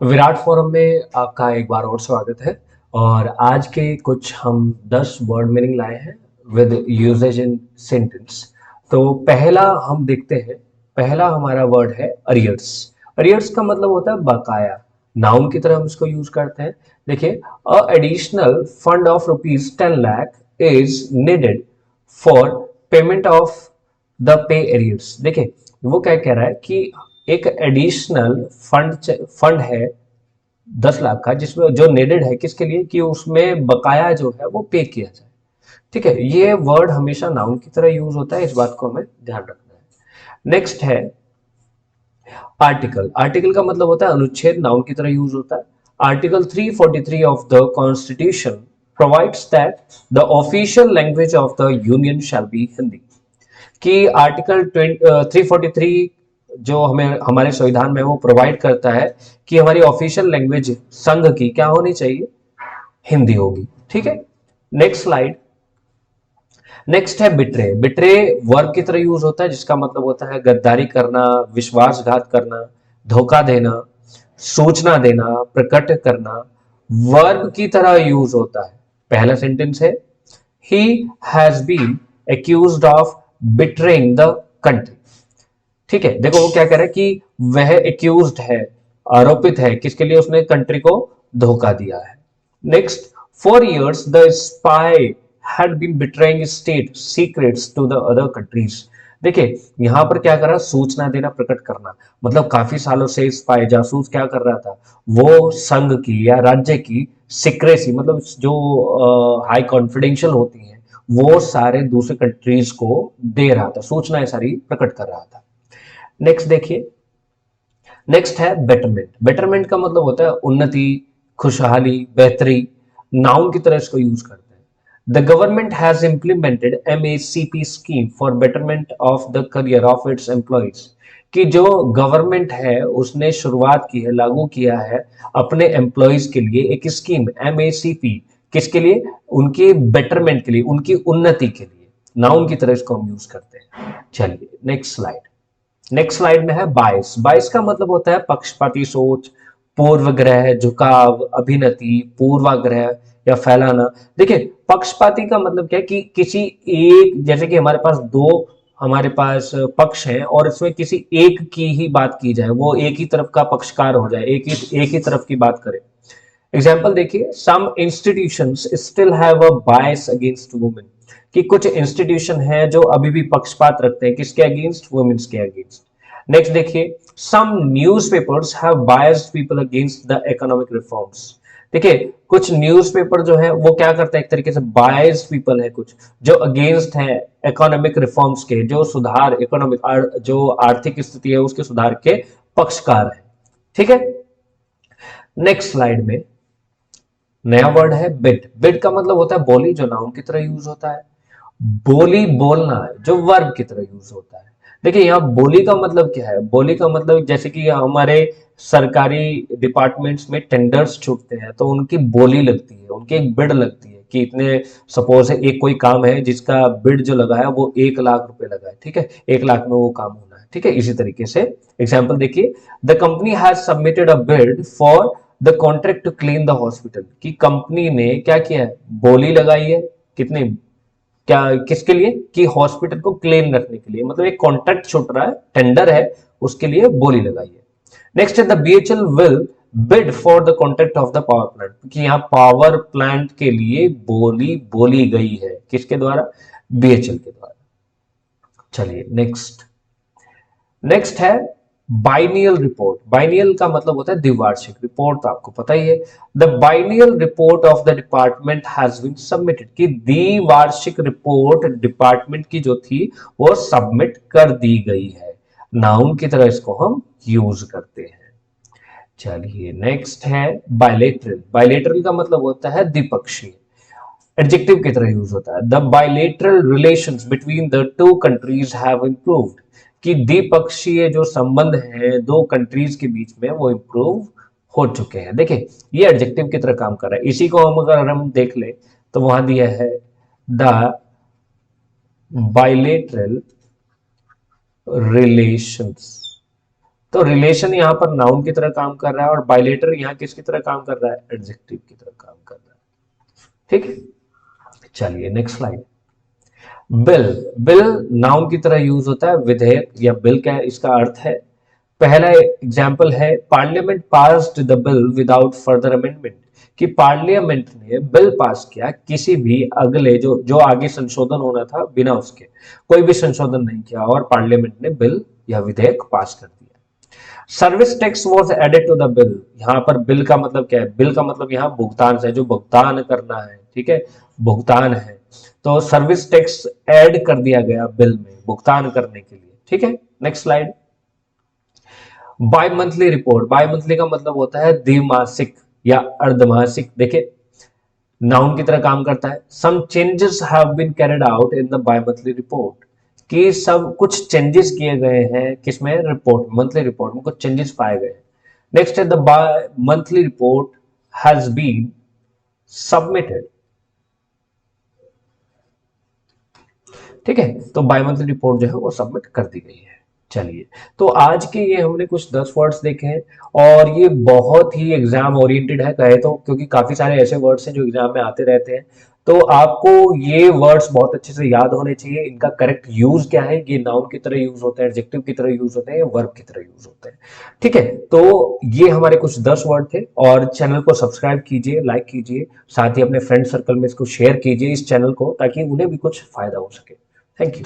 Virat forum में आपका एक बार और स्वागत है। और आज के कुछ हम 10 वर्ड मीनिंग लाए हैं विद यूजेज इन सेंटेंस। तो पहला हम देखते हैं। पहला हमारा वर्ड है अरियर्स। अरियर्स का मतलब होता है बकाया। नाउन की तरह हम इसको यूज करते हैं। देखिए, अ additional fund of ₹10 lakh is needed for payment of the pay arrears. देखिए, वो क्या कह रहा है कि एक एडिशनल फंड है 10 लाख का, जिसमें जो नेडेड है किसके लिए, कि उसमें बकाया जो है वो पे किया जाए। ठीक है, ये वर्ड हमेशा नाउन की तरह यूज होता है, इस बात को हमें ध्यान रखना है। नेक्स्ट है आर्टिकल। आर्टिकल का मतलब होता है अनुच्छेद, नाउन की तरह यूज होता है। Article 343 of the constitution provides that the official language of the union shall be Hindi. कि आर्टिकल 343 जो हमें हमारे संविधान में वो प्रोवाइड करता है कि हमारी ऑफिशियल लैंग्वेज संघ की क्या होनी चाहिए, हिंदी होगी। ठीक है, नेक्स्ट स्लाइड। नेक्स्ट है बिट्रे। बिट्रे वर्ब की तरह यूज होता है, जिसका मतलब होता है गद्दारी करना, विश्वासघात करना, धोखा देना, सूचना देना, प्रकट करना। वर्ब की तरह यूज होता है। पहला सेंटेंस है ही has been accused of betraying the country. ठीक है, देखो वो क्या कह रहा है कि वह एक्यूज्ड है, आरोपित है, किसके लिए, उसने कंट्री को धोखा दिया है। Next, for years the spy had been betraying state secrets to the other countries. देखिए, यहां पर क्या कर रहा, सूचना देना, प्रकट करना। मतलब काफी सालों से स्पाई, जासूस क्या कर रहा था, वो संघ की या राज्य की सिक्रेसी, मतलब जो हाई कॉन्फिडेंशियल होती है, वो सारे दूसरे कंट्रीज को दे रहा था, सूचनाएं सारी प्रकट कर रहा था। नेक्स्ट देखिए, नेक्स्ट है बेटरमेंट। बेटरमेंट का मतलब होता है उन्नति, खुशहाली, बेहतरी। नाउन की तरह इसको यूज करते हैं। The government has implemented MACP scheme for betterment of the career of its employees. कि जो गवर्नमेंट है उसने शुरुआत की है, लागू किया है अपने एम्प्लॉइज के लिए एक स्कीम MACP। किसके लिए, उनके बेटरमेंट के लिए, उनकी उन्नति के लिए। नाउन की तरह इसको हम यूज करते हैं। चलिए नेक्स्ट स्लाइड। नेक्स्ट स्लाइड में है बायस। बायस का मतलब होता है पक्षपाती सोच, पूर्वग्रह, झुकाव, अभिनति, पूर्वाग्रह या फैलाना। देखिए, पक्षपाती का मतलब क्या है कि किसी एक, जैसे कि हमारे पास दो, हमारे पास पक्ष हैं और इसमें किसी एक की ही बात की जाए, वो एक ही तरफ का पक्षकार हो जाए, एक ही तरफ की बात करे। एग्जाम्पल देखिए, some institutions still have a bias against women. कि कुछ इंस्टीट्यूशन है जो अभी भी पक्षपात रखते हैं, किसके अगेंस्ट, वुमेन्स के अगेंस्ट। नेक्स्ट देखिए, some newspapers have biased people against the economic reforms. देखिए, कुछ न्यूज़पेपर जो है वो क्या करते हैं, एक तरीके से बायस्ड पीपल है कुछ, जो अगेंस्ट है इकोनॉमिक रिफॉर्म्स के, जो सुधार, इकोनॉमिक जो आर्थिक स्थिति है उसके सुधार के पक्षकार है। ठीक है, नेक्स्ट स्लाइड में नया वर्ड है बिड। बिड का मतलब होता है बोली, जो नाउन की तरह यूज होता है। बोली बोलना, जो वर्ब की तरह यूज होता है। देखिए, यहाँ बोली का मतलब क्या है, बोली का मतलब जैसे कि हमारे सरकारी डिपार्टमेंट्स में टेंडर्स छूटते हैं तो उनकी बोली लगती है, उनकी एक बिड लगती है कि इतने, सपोज है एक कोई काम है जिसका बिड जो लगा है वो 1 लाख रुपए लगा है। ठीक है, 1 लाख में वो काम होना है। ठीक है, इसी तरीके से एग्जाम्पल देखिए, the company has submitted a bid for the contract to clean the hospital. की कंपनी ने क्या किया है, बोली लगाई है, कितनी, क्या, किसके लिए, कि हॉस्पिटल को क्लीन रखने के लिए, मतलब एक कॉन्ट्रैक्ट छूट रहा है, टेंडर है, उसके लिए बोली लगाई है। नेक्स्ट है the BHEL will bid for the contract of the power plant. कि यहाँ पावर प्लांट के लिए बोली बोली गई है, किसके द्वारा, BHEL के द्वारा। चलिए नेक्स्ट। नेक्स्ट है बाइनियल रिपोर्ट। बाइनियल का मतलब होता है द्विवार्षिक रिपोर्ट, तो आपको पता ही है। The biennial report of the department has been submitted. कि द्विवार्षिक रिपोर्ट डिपार्टमेंट की जो थी वो सबमिट कर दी गई है। नाउन की तरह इसको हम यूज करते हैं। चलिए नेक्स्ट है बायलेटरल। बायलेटरल का मतलब होता है द्विपक्षीय, एडजेक्टिव की तरह यूज होता है। The bilateral relations between the two countries have improved. कि द्विपक्षीय जो संबंध है दो कंट्रीज के बीच में वो इंप्रूव हो चुके हैं। देखिए, ये एडजेक्टिव की तरह काम कर रहा है। इसी को हम अगर हम देख ले तो वहां दिया है द बायलेटरल रिलेशंस तो रिलेशन यहाँ पर नाउन की तरह काम कर रहा है और बायलेटर यहाँ किसकी तरह काम कर रहा है, एडजेक्टिव की तरह काम कर रहा है। ठीक है, चलिए next slide. Bill, bill noun की तरह यूज होता है, विधेयक या बिल क्या है इसका अर्थ है। पहला एग्जाम्पल है parliament passed the bill without further amendment, कि पार्लियामेंट ने बिल पास किया किसी भी अगले जो जो आगे संशोधन होना था बिना उसके, कोई भी संशोधन नहीं किया और पार्लियामेंट ने बिल या विधेयक पास कर दिया। Service tax was added to the bill, यहाँ पर बिल का मतलब क्या है, बिल का मतलब यहाँ भुगतान से, जो भुगतान करना है, ठीक है, भुगतान है, तो सर्विस टैक्स ऐड कर दिया गया बिल में भुगतान करने के लिए। ठीक है, next slide. Bimonthly report, bimonthly का मतलब होता है द्विमासिक या अर्धमासिक। देखिए नाउन की तरह काम करता है। Some changes have been carried out in the bimonthly report, कि सब कुछ चेंजेस किए गए हैं किसमें, रिपोर्ट, मंथली रिपोर्ट में कुछ चेंजेस पाए गए। नेक्स्ट है the bimonthly report has been submitted. ठीक है, तो बाय मंथली रिपोर्ट जो है वो सबमिट कर दी गई है। चलिए, तो आज के ये हमने कुछ 10 वर्ड्स देखे हैं और ये बहुत ही एग्जाम ओरिएंटेड है कहे तो, क्योंकि काफी सारे ऐसे वर्ड्स हैं जो एग्जाम में आते रहते हैं। तो आपको ये वर्ड्स बहुत अच्छे से याद होने चाहिए। इनका करेक्ट यूज क्या है, ये नाउन की तरह यूज होते हैं, एडजेक्टिव की तरह यूज होते हैं, वर्ब की तरह यूज होते हैं। ठीक है, तो ये हमारे कुछ 10 वर्ड थे और चैनल को सब्सक्राइब कीजिए, लाइक कीजिए, साथ ही अपने फ्रेंड सर्कल में इसको शेयर कीजिए इस चैनल को, ताकि उन्हें भी कुछ फायदा हो सके। Thank you.